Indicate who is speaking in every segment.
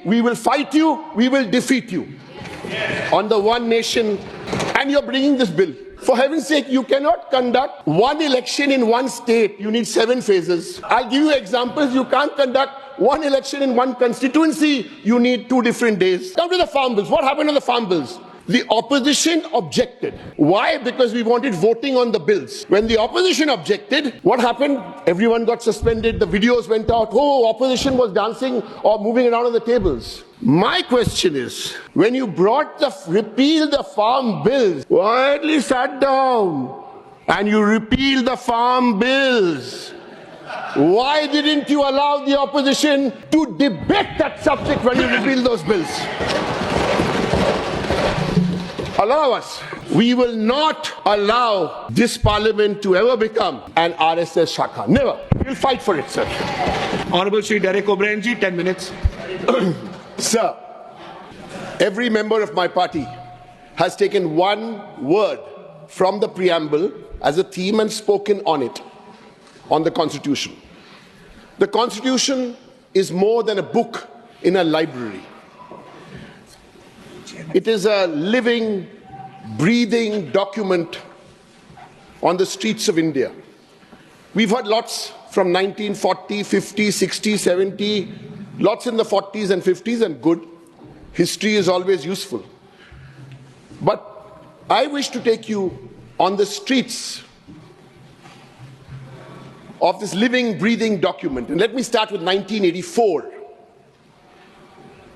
Speaker 1: we will fight you, we will defeat you. On the one nation, and you're bringing this bill. For heaven's sake, you cannot conduct one election in one state. You need 7 phases. I'll give you examples. You can't conduct one election in one constituency. You need 2 different days. Come to the farm bills. What happened on the farm bills? The opposition objected. Why? Because we wanted voting on the bills. When the opposition objected, what happened? Everyone got suspended. The videos went out. Oh, opposition was dancing or moving around on the tables. My question is, when you brought repeal the farm bills, quietly sat down and you repealed the farm bills, why didn't you allow the opposition to debate that subject when you repealed those bills? Allow us. We will not allow this parliament to ever become an RSS Shakha. Never. We'll fight for it, sir.
Speaker 2: Honorable Shri Derek O'Brien ji, 10 minutes.
Speaker 1: Sir, every member of my party has taken one word from the preamble as a theme and spoken on it, on the Constitution. The Constitution is more than a book in a library. It is a living, breathing document on the streets of India. We've heard lots from 1940, 50, 60, 70, lots in the 40s and 50s, and good. History is always useful. But I wish to take you on the streets of this living, breathing document. And let me start with 1984.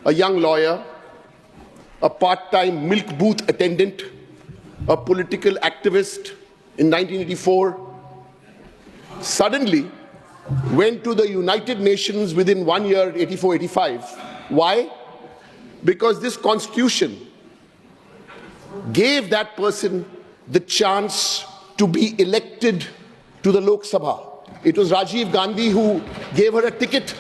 Speaker 1: A young lawyer, a part-time milk booth attendant, a political activist in 1984, suddenly went to the United Nations within 1 year, 84-85. Why? Because this constitution gave that person the chance to be elected to the Lok Sabha. It was Rajiv Gandhi who gave her a ticket.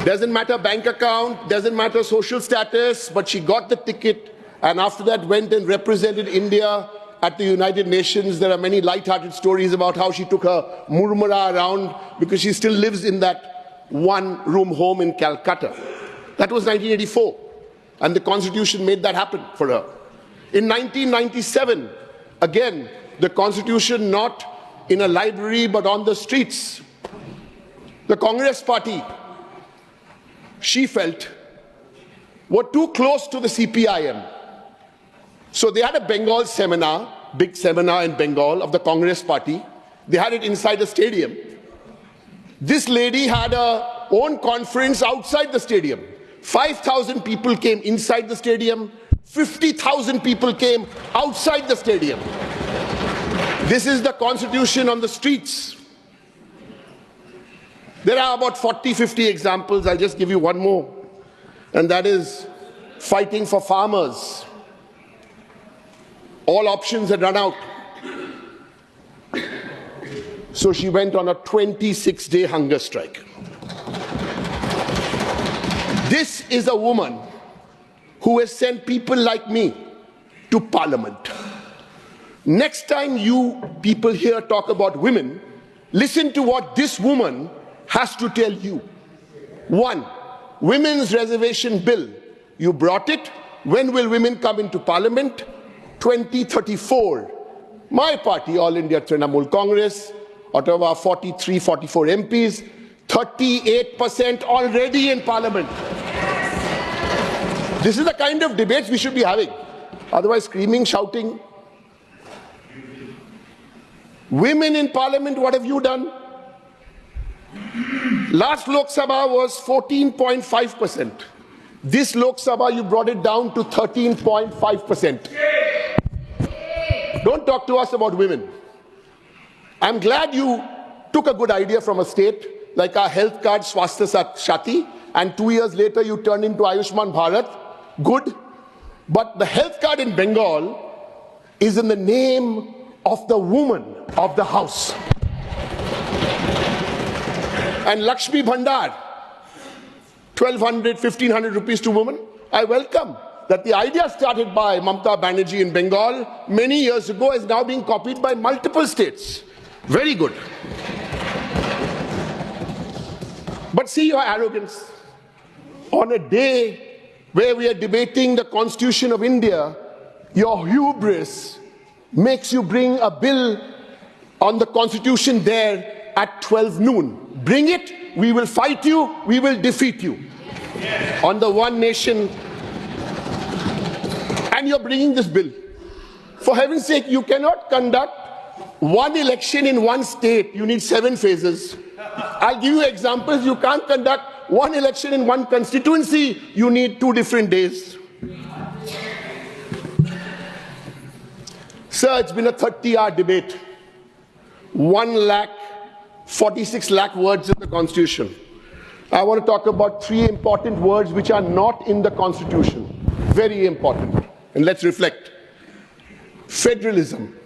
Speaker 1: Doesn't matter bank account, doesn't matter social status, but she got the ticket, and after that went and represented India at the United Nations. There are many light-hearted stories about how she took her murmura around because she still lives in that one-room home in Calcutta. That was 1984, and the Constitution made that happen for her. In 1997, again, the Constitution not in a library but on the streets. The Congress party, she felt, were too close to the CPIM. So they had a Bengal seminar, big seminar in Bengal of the Congress party. They had it inside a stadium. This lady had her own conference outside the stadium. 5,000 people came inside the stadium. 50,000 people came outside the stadium. This is the Constitution on the streets. There are about 40, 50 examples. I'll just give you one more. And that is fighting for farmers. All options had run out. So she went on a 26-day hunger strike. This is a woman who has sent people like me to Parliament. Next time you people here talk about women, listen to what this woman has to tell you. 1, women's reservation bill. You brought it. When will women come into Parliament? 2034. My party, All India Trinamool Congress, Ottawa 43, 44 MPs, 38% already in Parliament. This is the kind of debates we should be having. Otherwise, screaming, shouting. Women in Parliament, what have you done? Last Lok Sabha was 14.5%. This Lok Sabha, you brought it down to 13.5%. Don't talk to us about women. I'm glad you took a good idea from a state like our health card, Swasthya Shati, and 2 years later you turned into Ayushman Bharat. Good. But the health card in Bengal is in the name of the woman of the house. And Lakshmi Bhandar, 1,200, 1,500 rupees to women. I welcome that the idea started by Mamata Banerjee in Bengal many years ago is now being copied by multiple states. Very good. But see your arrogance. on a day where we are debating the Constitution of India, your hubris makes you bring a bill on the Constitution there at 12 noon. Bring it, we will fight you, we will defeat you. Yes. On the one nation, and you're bringing this bill. For heaven's sake, you cannot conduct one election in one state. You need 7 phases. I'll give you examples. You can't conduct one election in one constituency. You need 2 different days. Sir, it's been a 30-hour debate. 1,46 lakh words in the Constitution. I want to talk about 3 important words which are not in the Constitution. Very important. And let's reflect. Federalism.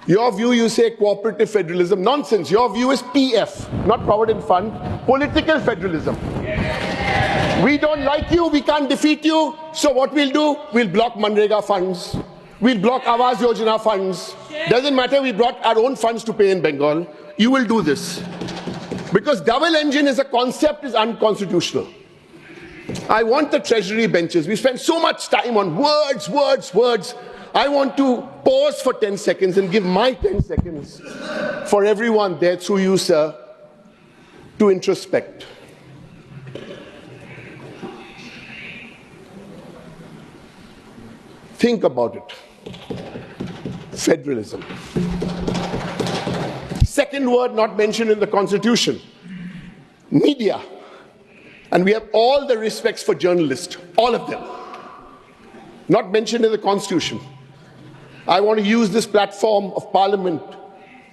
Speaker 1: Your view, you say cooperative federalism. Nonsense. Your view is PF, not Provident Fund. Political federalism. We don't like you, we can't defeat you. So what we'll do? We'll block Manrega funds. We'll block Awas Yojana funds. Doesn't matter, we brought our own funds to pay in Bengal. You will do this. Because double engine as a concept is unconstitutional. I want the treasury benches. We spend so much time on words, words, words. I want to pause for 10 seconds and give my 10 seconds for everyone there, through you, sir, to introspect. Think about it. Federalism. Second word not mentioned in the Constitution. Media. And we have all the respects for journalists, all of them. Not mentioned in the Constitution. I want to use this platform of Parliament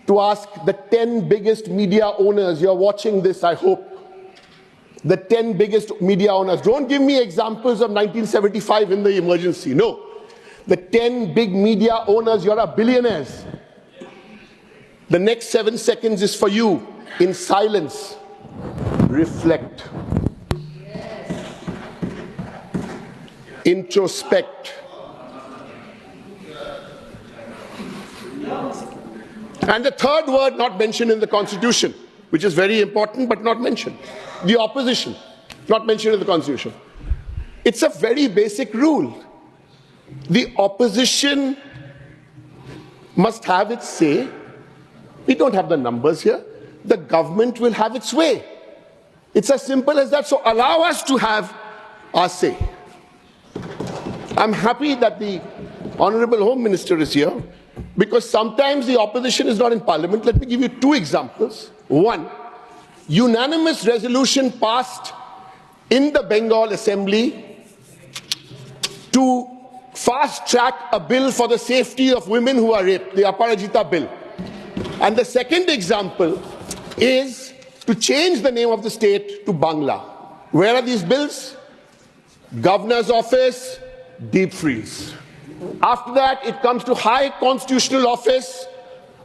Speaker 1: to ask the 10 biggest media owners, you're watching this, I hope, the 10 biggest media owners. Don't give me examples of 1975 in the emergency, no. The 10 big media owners, you're a billionaires. The next 7 seconds is for you, in silence. Reflect. Introspect. And the third word not mentioned in the Constitution, which is very important but not mentioned. The opposition, not mentioned in the Constitution. It's a very basic rule. The opposition must have its say. We don't have the numbers here. The government will have its way. It's as simple as that. So allow us to have our say. I'm happy that the Honorable Home Minister is here, because sometimes the opposition is not in Parliament. Let me give you 2 examples. One, unanimous resolution passed in the Bengal Assembly to fast-track a bill for the safety of women who are raped, the Aparajita bill. And the second example is to change the name of the state to Bangla. Where are these bills? Governor's office, deep freeze. After that, it comes to High Constitutional Office.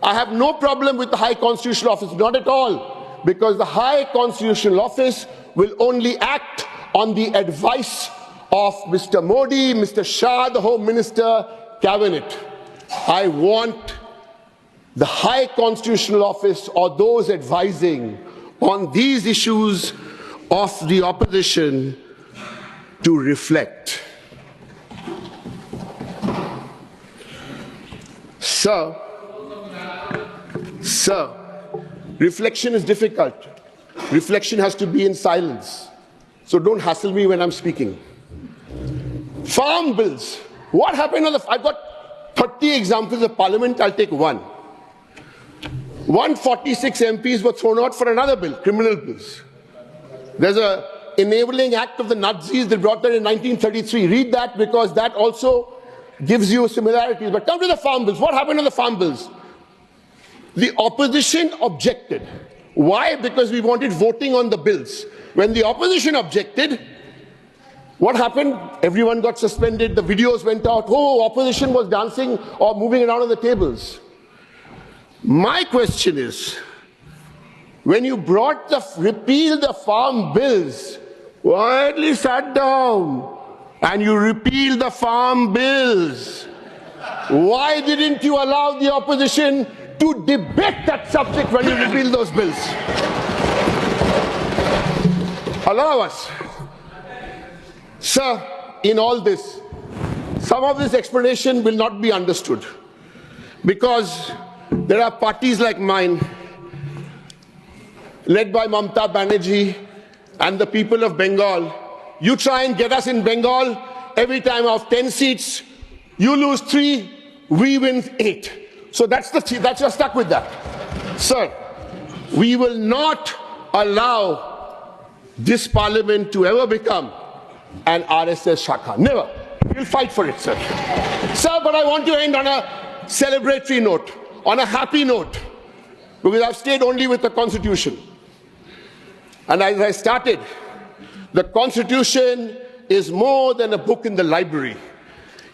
Speaker 1: I have no problem with the High Constitutional Office, not at all, because the High Constitutional Office will only act on the advice of Mr. Modi, Mr. Shah, the Home Minister, Cabinet. I want the High Constitutional Office or those advising on these issues of the opposition to reflect. Sir, reflection is difficult. Reflection has to be in silence. So don't hassle me when I'm speaking. Farm bills. What happened on the... I've got 30 examples of Parliament. I'll take one. 146 MPs were thrown out for another bill, criminal bills. There's a enabling act of the Nazis that brought that in 1933. Read that, because that also gives you similarities. But come to the farm bills. What happened on the farm bills? The opposition objected. Why? Because we wanted voting on the bills. When the opposition objected, what happened? Everyone got suspended. The videos went out. Oh, opposition was dancing or moving around on the tables. My question is, when you brought repeal the farm bills, quietly sat down and you repealed the farm bills, why didn't you allow the opposition to debate that subject when you repealed those bills? Allow us. Sir, in all this, some of this explanation will not be understood because there are parties like mine, led by Mamata Banerjee and the people of Bengal. You try and get us in Bengal, every time of 10 seats, you lose 3, we win 8. So that's you're stuck with that. Sir, we will not allow this parliament to ever become an RSS Shakha. Never. We'll fight for it, sir. Sir, but I want to end on a celebratory note, on a happy note, because I've stayed only with the Constitution. And as I started, the Constitution is more than a book in the library.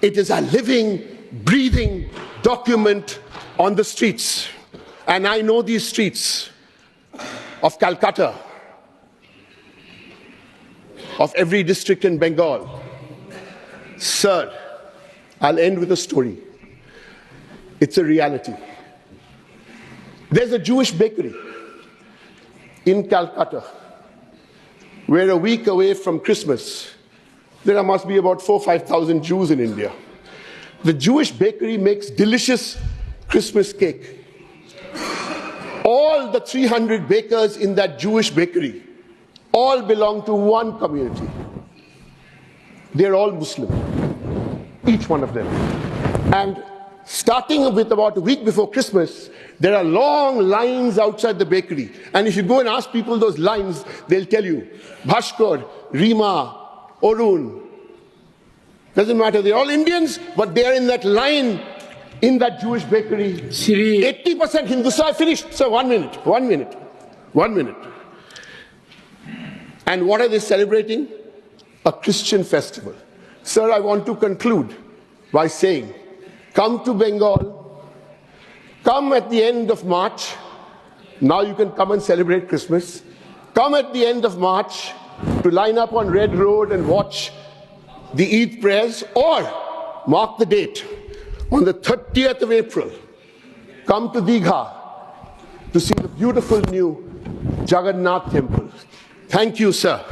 Speaker 1: It is a living, breathing document on the streets. And I know these streets of Calcutta, of every district in Bengal. Sir, I'll end with a story. It's a reality. There's a Jewish bakery in Calcutta where a week away from Christmas, there must be about 4,000 or 5,000 Jews in India. The Jewish bakery makes delicious Christmas cake. All the 300 bakers in that Jewish bakery all belong to one community. They're all Muslim, each one of them. And starting with about a week before Christmas, there are long lines outside the bakery. And if you go and ask people those lines, they'll tell you, Bhaskar, Rima, Orun, doesn't matter, they're all Indians, but they're in that line in that Jewish bakery. 80% Hindu. So I finished. So 1 minute. And what are they celebrating? A Christian festival. Sir, I want to conclude by saying, come to Bengal, come at the end of March. Now you can come and celebrate Christmas. Come at the end of March to line up on Red Road and watch the Eid prayers, or mark the date on the 30th of April. Come to Digha to see the beautiful new Jagannath temple. Thank you, sir.